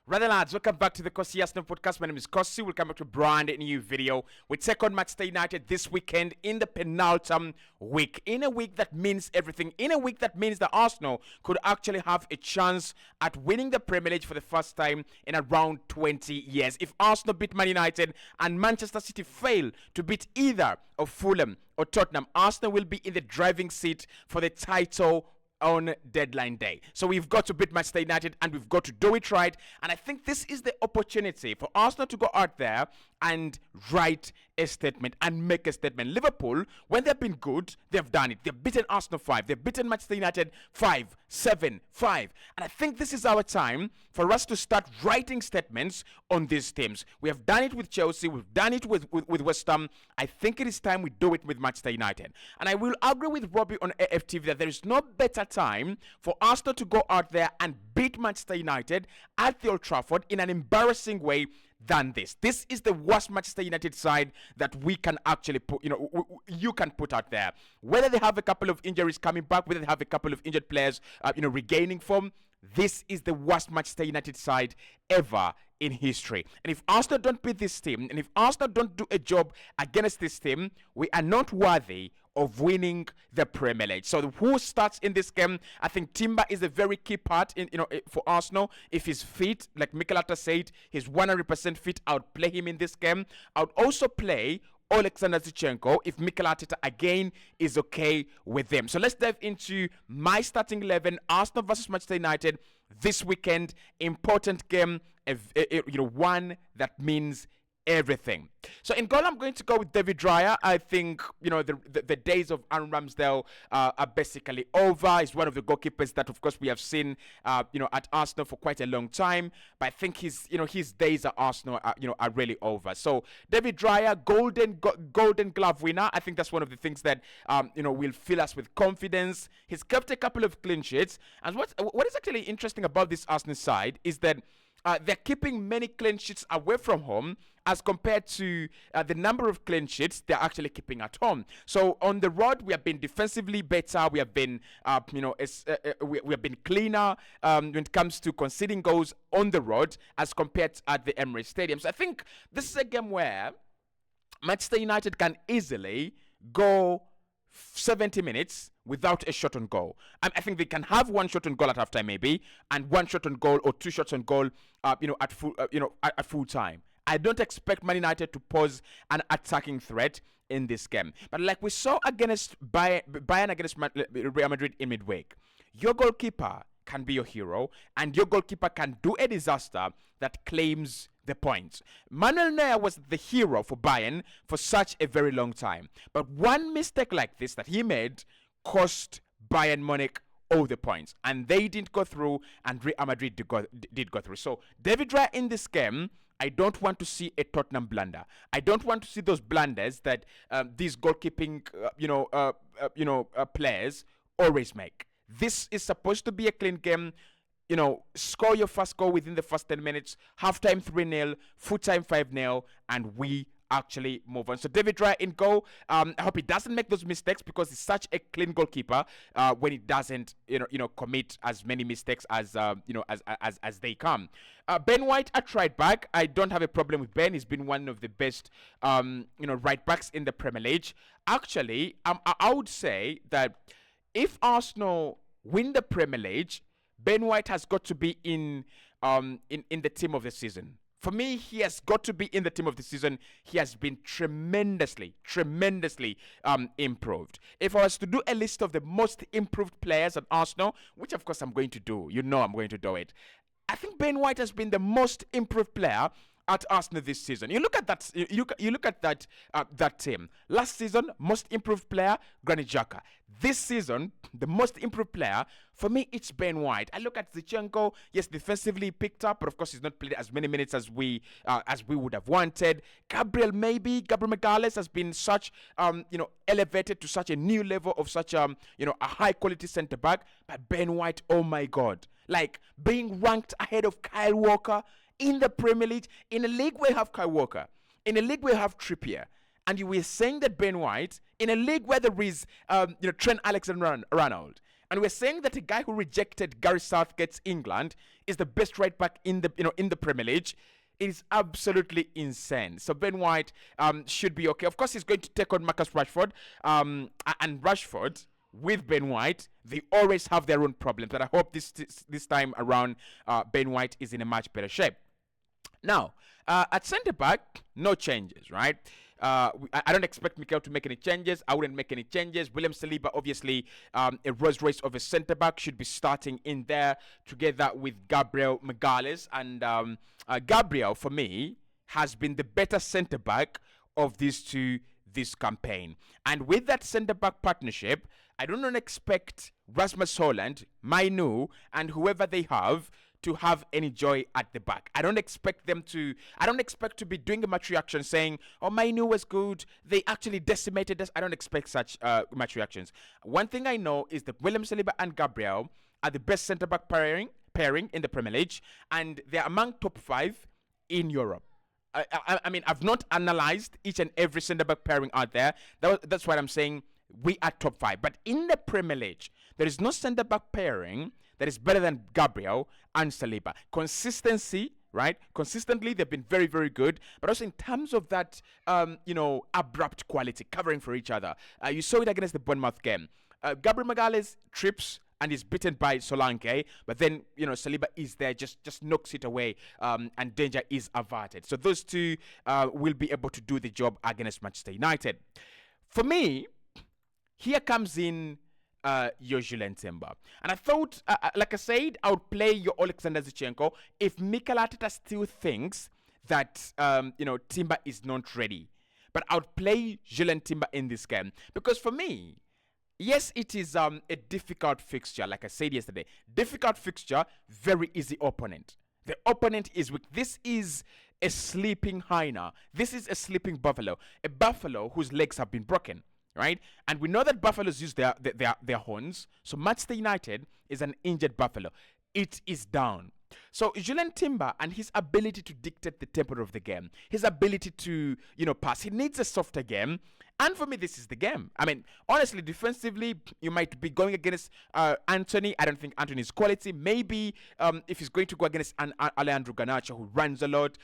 Rather lads, welcome back to the Cossy podcast. My name is Cossy. We'll come back to a brand new video. We take on Manchester United this weekend in the penultimate week. In a week that means everything. In a week that means that Arsenal could actually have a chance at winning the Premier League for the first time in around 20 years. If Arsenal beat Man United and Manchester City fail to beat either of Fulham or Tottenham, Arsenal will be in the driving seat for the title on deadline day. So we've got to beat Manchester United and we've got to do it right. And I think this is the opportunity for Arsenal to go out there and write a statement and make a statement. Liverpool, when they've been good, they've done it. They've beaten Arsenal 5. They've beaten Manchester United 5, 7, 5. And I think this is our time for us to start writing statements on these teams. We have done it with Chelsea. We've done it with West Ham. I think it is time we do it with Manchester United. And I will agree with Robbie on AFTV that there is no better time for Arsenal to go out there and beat Manchester United at the Old Trafford in an embarrassing way than this. This is the worst Manchester United side that we can actually put, you can put out there. Whether they have a couple of injuries coming back, whether they have a couple of injured players, regaining form, this is the worst Manchester United side ever in history. And if Arsenal don't beat this team, and if Arsenal don't do a job against this team, we are not worthy of winning the Premier League. So who starts in this game? I think Timber is a very key part in for Arsenal. If he's fit, like Mikel Arteta said, he's 100% fit. I would play him in this game. I would also play Alexander Zinchenko if Mikel Arteta again is okay with them. So let's dive into my starting 11. Arsenal versus Manchester United this weekend. Important game, one that means everything. So in goal, I'm going to go with David Raya. I think, the days of Aaron Ramsdale are basically over. He's one of the goalkeepers that, of course, we have seen, at Arsenal for quite a long time. But I think his days at Arsenal are really over. So David Raya, golden glove winner. I think that's one of the things that, will fill us with confidence. He's kept a couple of clean sheets. And what is actually interesting about this Arsenal side is that they're keeping many clean sheets away from home as compared to the number of clean sheets they're actually keeping at home. So on the road, we have been defensively better. We have been, we have been cleaner when it comes to conceding goals on the road as compared to at the Emirates Stadium. So I think this is a game where Manchester United can easily go 70 minutes without a shot on goal. I think they can have one shot on goal at halftime maybe, and one shot on goal or two shots on goal, at full time. I don't expect Man United to pose an attacking threat in this game. But like we saw against Bayern against Real Madrid in midweek, your goalkeeper can be your hero, and your goalkeeper can do a disaster that claims the points. Manuel Neuer was the hero for Bayern for such a very long time. But one mistake like this that he made cost Bayern Munich all the points. And they didn't go through, and Real Madrid did go through. So David Raya in this game, I don't want to see a Tottenham blunder. I don't want to see those blunders that these goalkeeping players always make. This is supposed to be a clean game. Score your first goal within the first 10 minutes, halftime 3-0, full time 5-0, and we actually move on. So David Raya in goal. I hope he doesn't make those mistakes because he's such a clean goalkeeper when he doesn't, commit as many mistakes as as they come. Ben White at right back. I don't have a problem with Ben. He's been one of the best, right backs in the Premier League. Actually, I would say that if Arsenal win the Premier League, Ben White has got to be in the team of the season. For me, he has got to be in the team of the season. He has been tremendously improved. If I was to do a list of the most improved players at Arsenal, which of course I'm going to do, I'm going to do it, I think Ben White has been the most improved player at Arsenal this season. You look at that. You look at that team. Last season, most improved player, Granit Xhaka. This season, the most improved player for me, it's Ben White. I look at Zinchenko. Yes, defensively picked up, but of course he's not played as many minutes as we would have wanted. Gabriel Magalhaes has been such elevated to such a new level of such a high quality centre back. But Ben White, oh my God, like being ranked ahead of Kyle Walker in the Premier League, in a league where you have Kyle Walker, in a league where you have Trippier, and you were saying that Ben White, in a league where there is Trent Alexander-Arnold, And we're saying that a guy who rejected Gary Southgate's England is the best right back in the in the Premier League. It is absolutely insane. So Ben White should be okay. Of course, he's going to take on Marcus Rashford. And Rashford with Ben White, they always have their own problems. But I hope this time around, Ben White is in a much better shape. Now, at centre back, no changes, right? I don't expect Mikel to make any changes. I wouldn't make any changes. William Saliba, obviously, a Rolls Royce of a centre back, should be starting in there together with Gabriel Magalhaes. And Gabriel, for me, has been the better centre back of these two this campaign. And with that centre back partnership, I don't expect Rasmus Holland, Mainu, and whoever they have to have any joy at the back. I don't expect to be doing a match reaction saying, oh, Mainu was good, they actually decimated us. I don't expect such match reactions. One thing I know is that William Saliba and Gabriel are the best centre-back pairing in the Premier League, and they're among top 5 in Europe. I mean, I've not analysed each and every centre-back pairing out there. That's why I'm saying we are top 5. But in the Premier League, there is no centre-back pairing that is better than Gabriel and Saliba. Consistency, right? Consistently, they've been very, very good. But also in terms of that, abrupt quality, covering for each other. You saw it against the Bournemouth game. Gabriel Magalhaes trips and is beaten by Solanke. But then, Saliba is there, just knocks it away, and danger is averted. So those two will be able to do the job against Manchester United. For me, here comes in your Jurrien Timber. And I thought, like I said, I would play your Alexander Zinchenko if Mikel Arteta still thinks that, Timber is not ready. But I would play Jurrien Timber in this game. Because for me, yes, it is a difficult fixture, like I said yesterday. Difficult fixture, very easy opponent. The opponent is weak. This is a sleeping hyena. This is a sleeping buffalo. A buffalo whose legs have been broken. Right? And we know that buffaloes use their horns. So Manchester United is an injured buffalo. It is down. So Jurrien Timber and his ability to dictate the tempo of the game, his ability to, pass, he needs a softer game. And for me, this is the game. I mean, honestly, defensively, you might be going against Anthony. I don't think Anthony's quality. Maybe if he's going to go against Alejandro Garnacho, who runs a lot,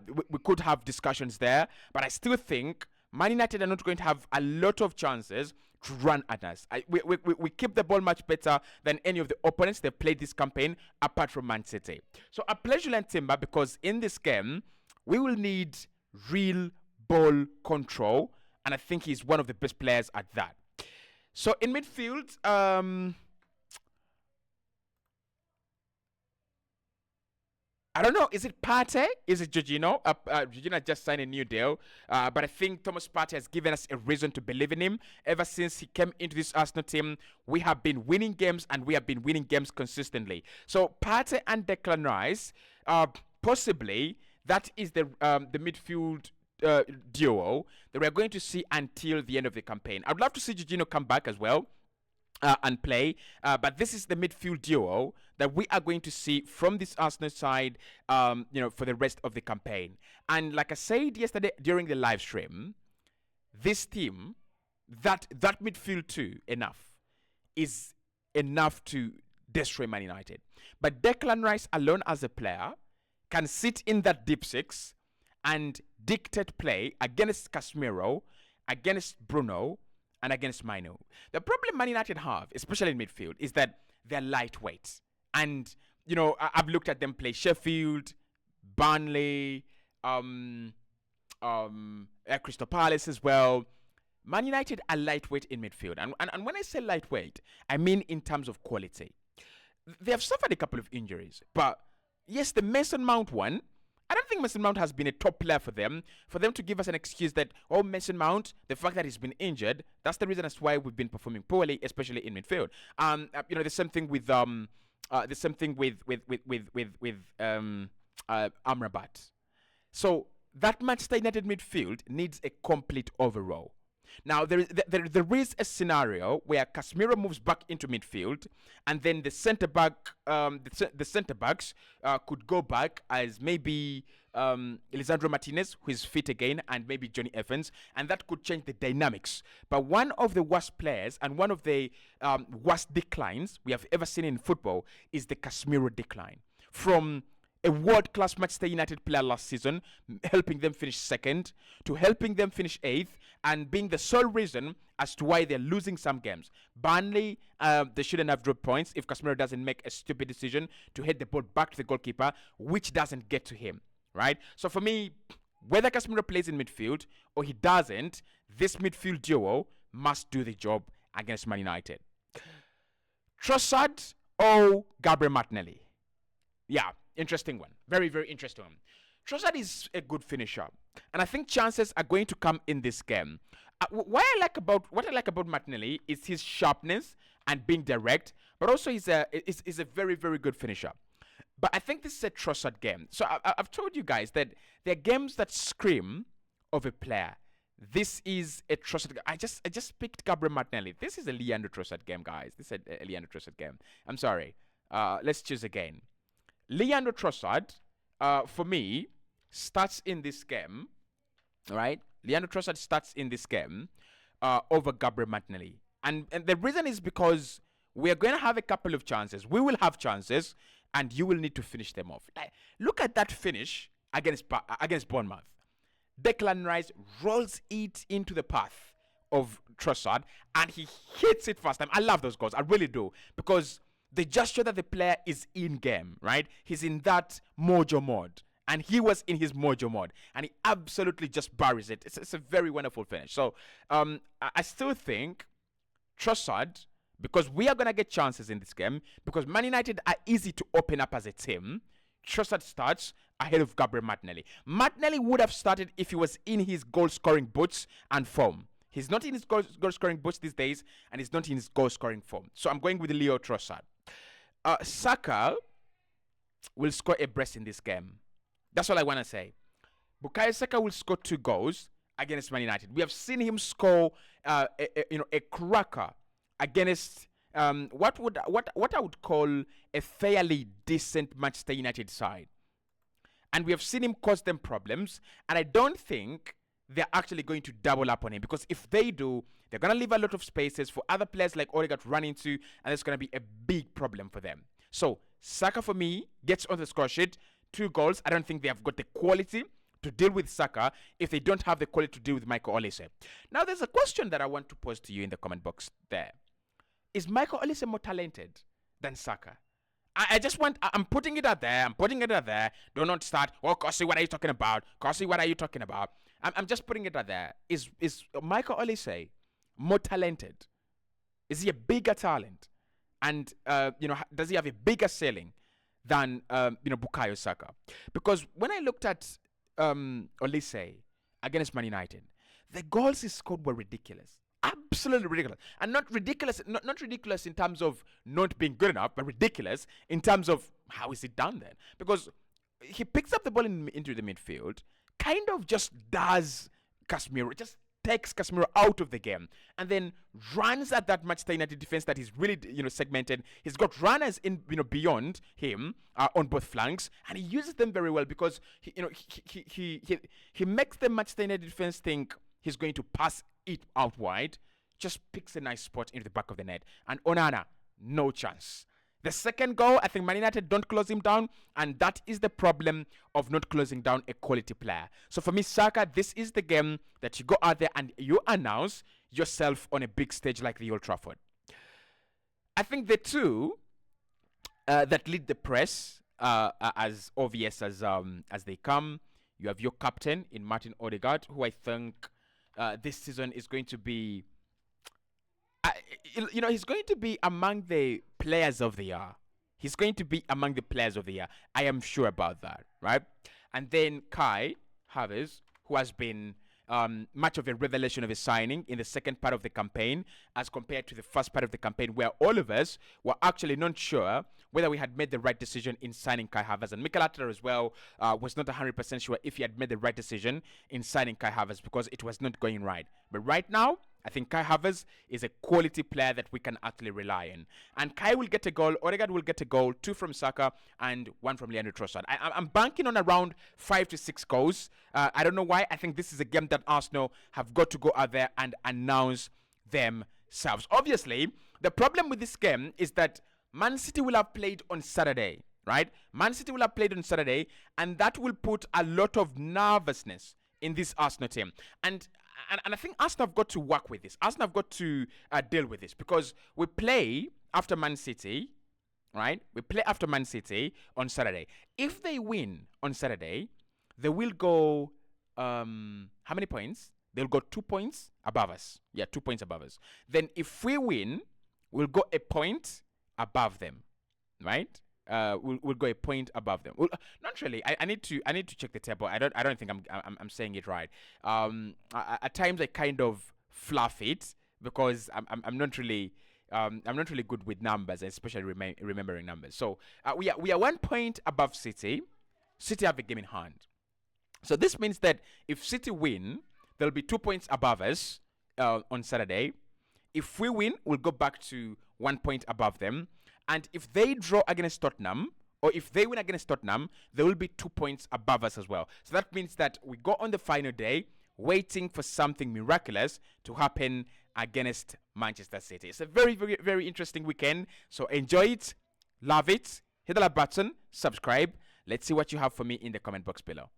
we could have discussions there. But I still think Man United are not going to have a lot of chances to run at us. We keep the ball much better than any of the opponents they've played this campaign, apart from Man City. So I play Jurrien Timber because in this game, we will need real ball control, and I think he's one of the best players at that. So in midfield, I don't know. Is it Partey? Is it Jorginho? Jorginho just signed a new deal. But I think Thomas Partey has given us a reason to believe in him. Ever since he came into this Arsenal team, we have been winning games, and we have been winning games consistently. So Partey and Declan Rice, possibly, that is the midfield duo that we're going to see until the end of the campaign. I'd love to see Jorginho come back as well. And play, but this is the midfield duo that we are going to see from this Arsenal side, for the rest of the campaign. And like I said yesterday during the live stream, this team, that midfield too, is enough to destroy Man United. But Declan Rice alone as a player can sit in that deep six and dictate play against Casemiro, against Bruno, and against Mainu. The problem Man United have, especially in midfield, is that they're lightweight. And, I've looked at them play Sheffield, Burnley, Crystal Palace as well. Man United are lightweight in midfield. And when I say lightweight, I mean in terms of quality. They have suffered a couple of injuries. But, yes, the Mason Mount one, I don't think Mason Mount has been a top player for them to give us an excuse that, Mason Mount, the fact that he's been injured, that's the reason as why we've been performing poorly, especially in midfield. The same thing with Amrabat. So that Manchester United midfield needs a complete overhaul. Now, there is a scenario where Casemiro moves back into midfield, and then the centre centre backs could go back as maybe Lisandro Martinez, who is fit again, and maybe Johnny Evans, and that could change the dynamics. But one of the worst players and one of the worst declines we have ever seen in football is the Casemiro decline. From a world-class Manchester United player last season, helping them finish second, to helping them finish eighth, and being the sole reason as to why they're losing some games. Burnley, they shouldn't have dropped points if Casemiro doesn't make a stupid decision to head the ball back to the goalkeeper, which doesn't get to him, right? So for me, whether Casemiro plays in midfield or he doesn't, this midfield duo must do the job against Man United. Trossard or Gabriel Martinelli? Yeah, interesting one. Very, very interesting one. Trossard is a good finisher, and I think chances are going to come in this game. What I like about Martinelli is his sharpness and being direct, but also he's a very, very good finisher. But I think this is a Trossard game. So I've told you guys that there are games that scream of a player. This is a Trossard. I just picked Gabriel Martinelli. This is a Leandro Trossard game, guys. This is a Leandro Trossard game. I'm sorry. Let's choose again. Leandro Trossard, for me, starts in this game, right? Leandro Trossard starts in this game over Gabriel Martinelli. And the reason is because we're going to have a couple of chances. We will have chances, and you will need to finish them off. Look at that finish against Bournemouth. Declan Rice rolls it into the path of Trossard, and he hits it first time. I love those goals. I really do. Because they just show that the player is in game, right? He's in that mojo mode. And he was in his mojo mode. And he absolutely just buries it. It's a very wonderful finish. So I still think Trossard, because we are going to get chances in this game, because Man United are easy to open up as a team, Trossard starts ahead of Gabriel Martinelli. Martinelli would have started if he was in his goal-scoring boots and form. He's not in his goal-scoring boots these days, and he's not in his goal-scoring form. So I'm going with Leo Trossard. Saka will score a brace in this game. That's all I want to say. Bukayo Saka will score 2 goals against Man United. We have seen him score a cracker against what I would call a fairly decent Manchester United side. And we have seen him cause them problems. And I don't think they're actually going to double up on him, because if they do, they're going to leave a lot of spaces for other players like Odegaard to run into, and it's going to be a big problem for them. So Saka, for me, gets on the score sheet. 2 goals. I don't think they have got the quality to deal with Saka if they don't have the quality to deal with Michael Olise. Now, there's a question that I want to pose to you in the comment box there. Is Michael Olise more talented than Saka? I'm putting it out there. Do not start, oh, Cossy, what are you talking about? Cossy, what are you talking about? I'm just putting it out there. Is Michael Olise more talented? Is he a bigger talent? And, does he have a bigger ceiling than, Bukayo Saka? Because when I looked at Olise against Man United, the goals he scored were ridiculous. Absolutely ridiculous. And not ridiculous in terms of not being good enough, but ridiculous in terms of how is it done then? Because he picks up the ball into the midfield, kind of just does Casemiro, just takes Casemiro out of the game, and then runs at that Manchester United defense that is really, segmented. He's got runners in, beyond him on both flanks, and he uses them very well because he makes the Manchester United defense think he's going to pass it out wide, just picks a nice spot into the back of the net. And Onana, no chance. The second goal, I think Man United don't close him down, and that is the problem of not closing down a quality player. So for me, Saka, this is the game that you go out there and you announce yourself on a big stage like the Old Trafford. I think the two that lead the press, as obvious as they come, you have your captain in Martin Odegaard, who I think this season is going to be, he's going to be among the players of the year. He's going to be among the players of the year. I am sure about that, right? And then Kai Havertz, who has been much of a revelation of a signing in the second part of the campaign as compared to the first part of the campaign, where all of us were actually not sure whether we had made the right decision in signing Kai Havertz. And Mikel Arteta as well was not 100% sure if he had made the right decision in signing Kai Havertz because it was not going right. But right now, I think Kai Havertz is a quality player that we can actually rely on. And Kai will get a goal, Odegaard will get a goal, 2 from Saka and 1 from Leandro Trossard. I'm banking on around 5 to 6 goals. I don't know why. I think this is a game that Arsenal have got to go out there and announce themselves. Obviously, the problem with this game is that Man City will have played on Saturday, right? Man City will have played on Saturday, and that will put a lot of nervousness in this Arsenal team. And I think Arsenal have got to work with this. Arsenal have got to deal with this because we play after Man City, right? We play after Man City on Saturday. If they win on Saturday, they will go, how many points? They'll go 2 points above us. Yeah, 2 points above us. Then if we win, we'll go a point above them, right? We'll go a point above them. Well, not really. I need to check the table. I don't think I'm saying it right. At times I kind of fluff it because I'm not really good with numbers, especially remembering numbers. So we are 1 point above City. City have a game in hand. So this means that if City win, there'll be 2 points above us on Saturday. If we win, we'll go back to 1 point above them. And if they draw against Tottenham, or if they win against Tottenham, there will be 2 points above us as well. So that means that we go on the final day waiting for something miraculous to happen against Manchester City. It's a very, very, very interesting weekend. So enjoy it, love it, hit the like button, subscribe. Let's see what you have for me in the comment box below.